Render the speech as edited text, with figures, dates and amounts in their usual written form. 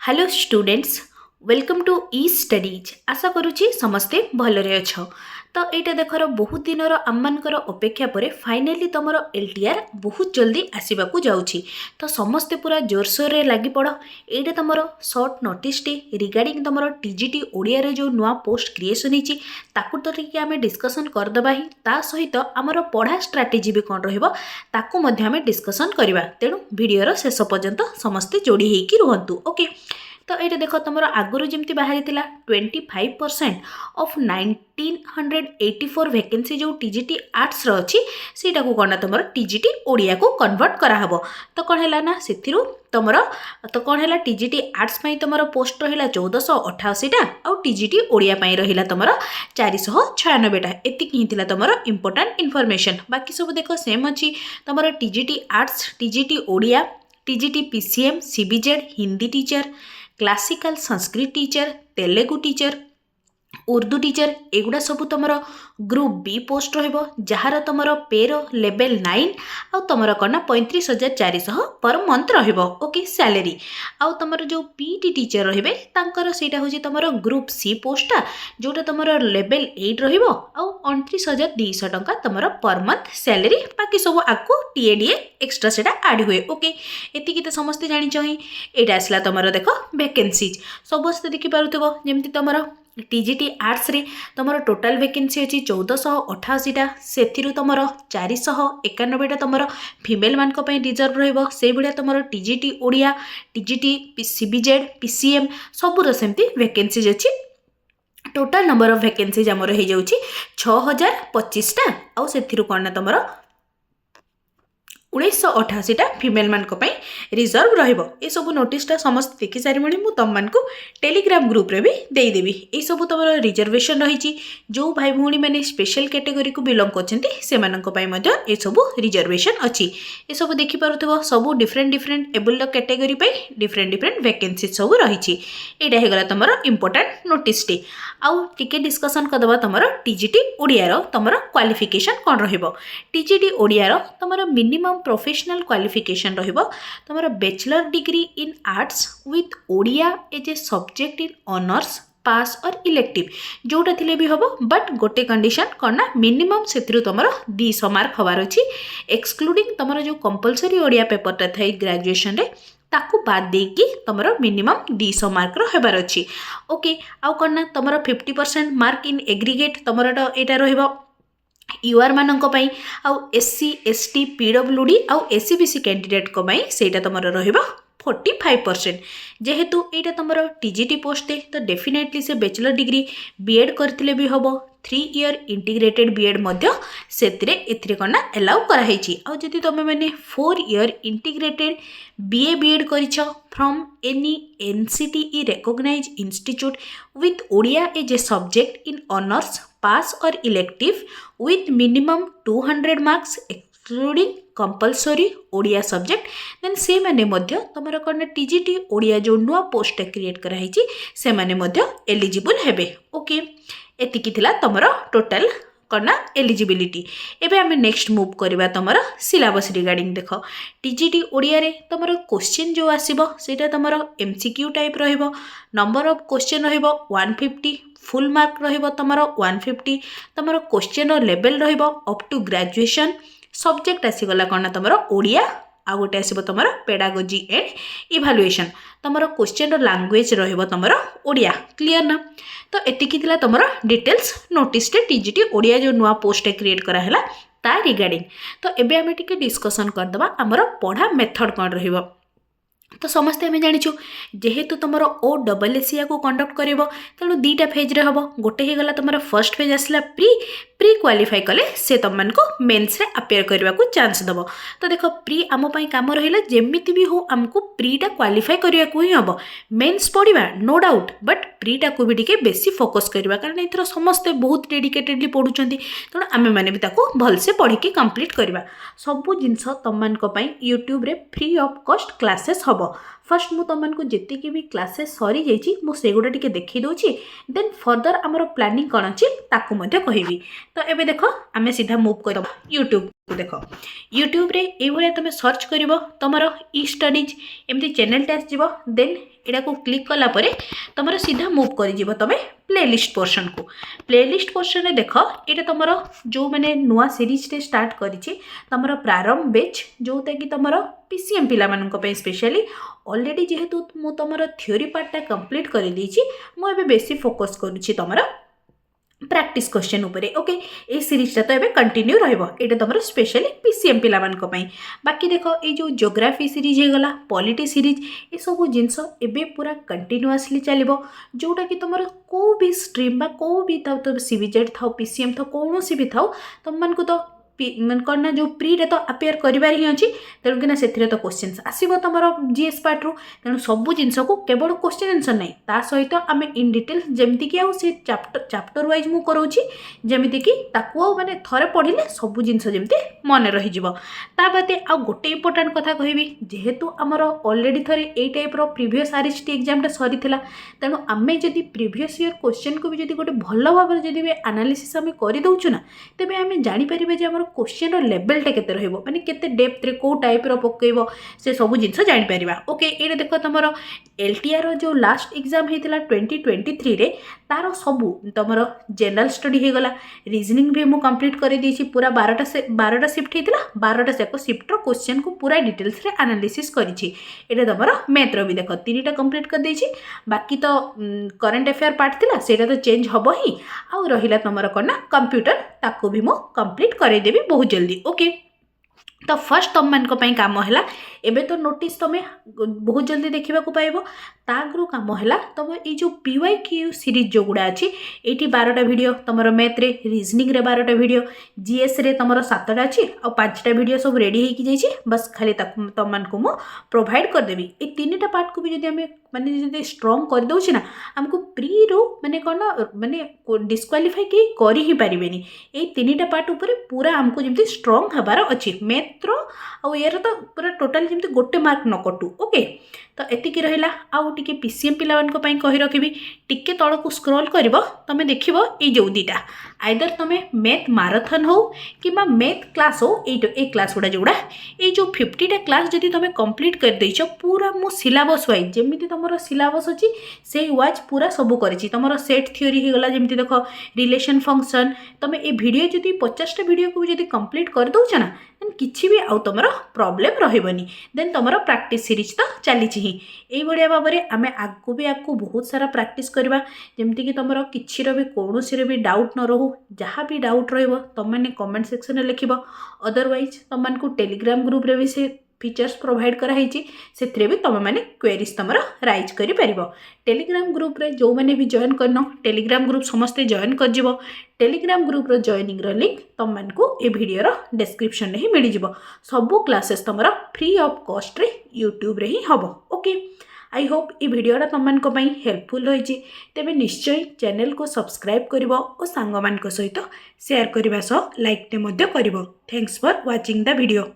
Hello students, welcome to E studies. आशा करुच्ची समस्ते भलरे अछ। तो यहाँ देखर बहुत दिन आमर अपेक्षा पर फाइनाली तुम एलटीआर बहुत जल्दी आसवाक जाऊँगी। तो समस्ते पूरा जोरसोर रे लगी पड़। ये तुम सर्ट नोटिस रिगार्डिंग तुम टीजीटी ओडिया रे जो नुआ पोस्ट क्रिएसन होती तो टिके आम डिस्कसन करदे ही ता सहित आमर पढ़ा स्ट्राटेजी भी कौन रहा डिस्कसन करवा। तेणु वीडियोर शेष पर्यंत समस्ते जोड़ी होगी रुहतु। ओके, तो ये देख तुम आगुरी जमी बाहरी 25% ऑफ 1984 वैकेंसी जो टीजीटी आर्ट्स रही सीटा को कौन तुम टीजीटी ओडिया को कन्वर्ट कराहब। तो कौन है ना से तुम तो कौन है टीजीटी आर्ट्स तुम पोस्ट रहा 1488टा आउ टीजीटी ओडिया रहा तुम 496टा। एतिक ही तुम इंपोर्टाट इनफॉरमेशन। बाकी सब देख सेम अच्छी तुम TGT arts, TGT Odia, TGT PCM, CBZ, Hindi teacher, classical Sanskrit teacher, Telugu teacher, Urdu teacher एगुड़ा सब तुम ग्रुप बी पोस्ट जार तुम पेर लेवल 9 आउ तुम कौन 35,400 पर मंथ ओके सैलरी। आउ तुम जो पीटी टीचर रे सेटा हूँ तुम ग्रुप सी पोस्टा जोटा तुम लेवल 8 आउ 29,200 टंका तुम पर मंथ सैलरी। बाकी सब आपको टीएडीए एक्स्ट्रा सेटा ऐड हुए। ओके, एतिकी तो समस्ते जानिछ ही। एटा आसला तुम देख वैकेंसीज समस्ते देखि पारुथबो जेमति तुम टीजीटी आर्ट्स रे तुम टोटाल वैकेंसी अच्छी 1488टा से तुम 491टा तुम फिमेल मान रिजर्व रही भाया तुम TGT Odia, TGT CBZ, PCM सबूर सेमती वैकेंसीज अच्छी। टोटाल नंबर ऑफ वैकेंसीज आमर हो जाऊँगी 6025टा आउ से कौन तुम 1988टा फिमेल मान रिजर्व रही सब नोटिसटा समस्त देखी सारी मुझे तुम मानक टेलीग्राम ग्रुप रे भी देदेवी। ये सब तुम रिजर्वेशन रही जो भाई भौणी मैंने स्पेशल कैटेगरी को बिलोंग कर सब रिजर्वेशन अच्छी। ये सब देखिपुव सब different different able category different different vacancy सब रही। यहाँ होगा तुम इंपोर्टाट नोटिस टे आउ टिके डिस्कसन करदे तुम टीजीटी ओडिया तुम क्वालिफिकेशन कौन टीजीटी ओडिया तुम मिनिमम प्रोफेशनल क्वालिफिकेशन रहिबो तुम bachelor degree in arts with Odia as a subject in honours pass और इलेक्टिव जोटा थिले भी हम बट गोटे कंडीशन कौन ना मिनिमम से तुम 200 मार्क हबार अच्छी एक्सक्लूडिंग तुम जो कंपलसरी ओडिया पेपरटा थाई ग्रेजुएशन रे ताकू बाद देकी तुम मिनिमम 200 मार्क रहार अच्छी। ओके, आउ कौन ना तुम 50% मार्क इन एग्रीगेट तुम यहाँ रहिबो यूआर मानक आउ एससी एसटी पीडब्ल्यूडी आउ एससीबीसी कैंडिडेट को सेटा तुम रहिबा 45%। जेहेतु यहाँ तुम टीजीटी पोस्ट तो डेफिनेटली से बैचलर डिग्री बीएड करथिले भी हम 3 ईयर इंटीग्रेटेड बीएड से कौन ना एलाउ कराई। आउ जदि तुम मैंने 4 ईयर इंटीग्रेटेड बीए बीएड करिछ from any NCTE recognised institute with Odia as a subject in honours pass और elective with minimum 200 marks excluding compulsory Odia subject then से माने मध्य तुमर कौन टीजीटी ओडिया जो नुआ पोस्ट क्रिएट कराई से माने मध्य एलिजिबल हेबे। ओके, एतिकी थिला तुमर टोटल कौन एलिजिबिलिटी। एबे आमे नेक्स्ट मूव करबा तुमर सिलेबस रिगार्डिंग देख टीजीटी ओडिया रे तुमर क्वेश्चन जो आसीबो सेटा तुमर एमसीक्यू टाइप रहिबो। नंबर ऑफ क्वेश्चन रहिबो 150, फुल मार्क रहिबो तुमर 150, तुमर क्वेश्चन लेवल रहिबो अप टू ग्रेजुएशन। सब्जेक्ट आसीगला कौन तुम ओडिया आ गोटे आसो तुम पेडागोजी एंड इभालुएशन तुम क्वेश्चन लैंग्वेज रहिबो तुम ओडिया। क्लियर ना? तो एतिकी थिला तुम डिटेल्स नोटिस टीजीटी ओडिया जो नुआ पोस्ट क्रिएट कराला ता रिगार्डिंग। तो एबे आमे टिके डिस्कसन करदबा आमर पढ़ा मेथड कौन रहिबो। तो समस्ते आम जाचु जेहेतु तुम ओ डबल एसीआ को कंडक्ट कर तेणु 2टा फेज रे हम गोटे ही गला तुम फर्स्ट फेज आसला प्री क्वालिफाई कले से तुम मान मेन्स रे अपेयर करने को चांस दब। तो देख प्री आम कम रहा जमीती भी हो आमको प्रीटा क्वालिफाई करने को ही हम मेन्स पढ़ा नो डाउट बट प्रीटा को भी टिके बेसी फोकस करवा कारण एथर समस्ते बहुत डेडिकेटेडली पढ़ुंट तेणु आम मैंने भी भलसे पढ़ी कंप्लीट करवा। सबू जिनस तुम यूट्यूब रे फ्री ऑफ कॉस्ट क्लासेस हम फर्स्ट मु तुमको जी भी क्लासेस सरी जाइए मुझे गुड़ा टे देखी दूची देन फर्दर आमर प्लानिंग कौन अच्छी ताकू कहबी। तो एबे देख आम सीधा मूव कर यूट्यूब देख यूट्यूब रे ये तुम सर्च कर तुम ई स्टडीज एमती चैनल टे आसो देन एटा को क्लिक कला परे तुम सीधा मूव कर तुम प्लेलिस्ट पोर्शन को प्लेलिस्ट पोर्शन में देख ये तुम जो मैंने नुआ सीरीज रे स्टार्ट करी तुम प्रारंभ बेच जोटा कि तुम पीसीएम पिला मानन स्पेशली ऑलरेडी जेहेतु मु तुम थ्योरी पार्टा कंप्लीट कर मुझे बेसी फोकस करुच्ची तुम प्रैक्टिस क्वेश्चन उपरे ओके ए सीरीजटा तो एबे कंटिन्यू रहइबो एटा तमरो स्पेशली पीसीएम पिला मान को पई बाकी देखो ए जो ज्योग्राफी सीरीज हे गला पॉलिटी सीरीज ए सब जिंस एबे पूरा कंटिन्यूअसली चलिबो जोटा कि तमरो को भी स्ट्रीम बा को भी थाउ तो सीबीजेड थाउ पीसीएम थाउ कोनोसी भी थाउ तम मान को तो मन कौन ना जो प्री रे तो अपेयर करिबार ही अछि तेणु कि से तो क्वेश्चंस आसीबो तमरो जीएस पार्ट रो तेणु सब जिंस को केवल क्वेश्चन आंसर नहीं ता सहित आम इन डिटेल जमती कि आउ से चैप्टर वाइज मु करोछि जमिति कि ताकू माने थरे पढिले सब जिंस जमती मन रहि जिवो ता बाते आ गोटे इंपोर्टेंट कथा कहबी जेहेतु आमर ऑलरेडी थरे ए टाइप रो प्रीवियस आरएसटी एग्जाम टा सरीथिला तेणु आमे जदी प्रीवियस ईयर क्वेश्चन को भी जदी गोटे भलो भाबे जदी भी एनालिसिस आमे करि दउछु ना तेबे आमे जानि परिबे जे हमर क्वेश्चन लेवलटा केते रहइबो माने केते डेप्थ रे को टाइप रो पकेइबो से सब जिंस जानि परिबा ओके एरे देखो तमरो एलटीआर रो जो लास्ट एग्जाम हेतिला 2023 रे तारो सबु तमरो जनरल स्टडी हे गला रीजनिंग भी मु कंप्लीट कर देछि पूरा 12टा शिफ्ट हेतिला 12टा से को शिफ्ट रो क्वेश्चन को पूरा डिटेल्स रे एनालिसिस करिछि एटा तमरो मैथ रो भी देखो 3टा कंप्लीट कर देछि बाकी तो करंट अफेयर पार्ट थिला सेटा तो चेंज हबो ही आ रहिला तमरो कोना कंप्यूटर ताको भी मु कंप्लीट करे देबी बहुत जल्दी ओके तो फर्स्ट तुम मान काम है एबे तो नोटिस तुम्हें बहुत जल्दी देखा पाइब ताग्रु काम है तुम ये जो पीवाईक्यू सीरीज जो गुड़ा अच्छी ये 12टा वीडियो तुम मैथ रे रीजनिंग रे 12टा वीडियो जीएस रे तुम 7टा अच्छी और 5टा वीडियो सब रेडी होगी जाइए बस खाली तुम मान को प्रोवाइड करदेवी ये 3टा पार्ट को भी जब आम माने स्ट्रॉन्ग कर दउछि ना हमको प्री रो माने कोन माने डिस्क्वालीफाई के करि ही परिबेनी ए 3टा पार्ट ऊपर पूरा हमको जेमति स्ट्रॉन्ग हबार अछि मैथ रो आ यार तो पूरा टोटल जेमति गोटे मार्क न कटू ओके तो एतिकी रहिला आउ टिके पीसीएम पिलावन को पई कहि रखिबी टिके तळ को स्क्रॉल करबो तमे देखिबो ए जो दीटा आइदर तमे मैथ मैराथन हो किबा मैथ क्लास हो ए क्लास गुडा जोडा ए जो 50टा क्लास जदी तमे कंप्लीट कर दैछो पूरा मो सिलेबस वाइज जेमिति तमरो सिलेबस अछि से वाइज पूरा सब करिछि तमरो सेट थ्योरी हे गला जेमिति देखो रिलेशन फंक्शन तमे ए वीडियो जदी 50टा वीडियो को जदी कंप्लीट कर दउछ ना देन किछि भी आउ तमरो प्रॉब्लम रहइबनी देन तमरो प्रैक्टिस सीरीज तो चलीछि एई बढिया बाबरे आमे आगु भी आगु बहुत सारा प्रैक्टिस करबा जेमिति कि तमरो किछि रो भी कोनोसी रे भी डाउट न रहू जहाँ भी डाउट रहइबो तम माने कमेंट सेक्शन में लिखिबो अदरवाइज तम मान को टेलीग्राम ग्रुप रे भी से फीचर्स प्रोवाइड कराई से भी तुम मैंने क्वेरीज तुम राइज कर टेलीग्राम ग्रुप रे जो मैंने भी जॉइन करन टेलीग्राम ग्रुप समस्ते जॉइन कर टेलीग्राम ग्रुप रो जॉइनिंग रो लिंक तुम मान को ए वीडियो रो डिस्क्रिप्शन में ही मिल जिवो सबो क्लासेस तुम फ्री ऑफ कॉस्ट रे यूट्यूब रे ही हबो ओके आई होप ये वीडियोटा तुम मान हेल्पफुल रही तेबे निश्चय चैनल को सब्सक्राइब करिवो और सांग मान सहित शेयर करने सह लाइक टे मध्य करिवो thanks for watching the video.